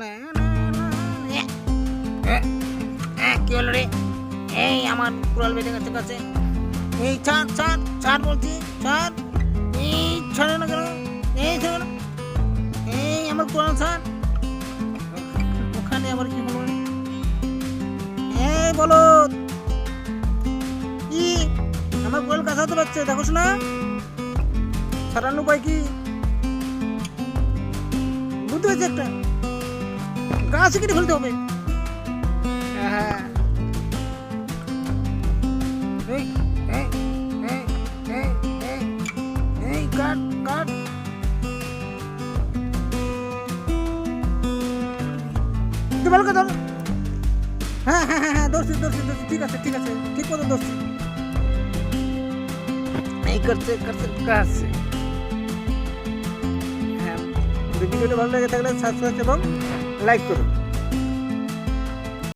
না না না কি হলো রে? এই আমার কুড়াল বেঁধে গেছে কাছে। এই ছাড় ছাড় ছাড় বলছি, ছাড়। এই ছাড়ে না কেন? এই ছাড়ে না। এই আমার কুড়াল ছাড়। ওখানে আবার কি হলো? এই বলো কি? আমার কুড়াল কাছাতে পারছে, দেখোস না? ছাড়ানোর উপায় কি? বুঝতে পারছি একটা গাছে কেটে ফেলতে হবে। হ্যাঁ এই এই এই এই এই এই কাট কাট। ভালো কথা। হ্যাঁ হ্যাঁ হ্যাঁ হ্যাঁ দোষী দোষী দোষী, ঠিক আছে ঠিক আছে, ঠিক মতো দোষী। এই করছে করছে কাটছে। হ্যাঁ, ভিডিওটা ভালো লেগে থাকলে সাবস্ক্রাইব এবং লাইক করুন।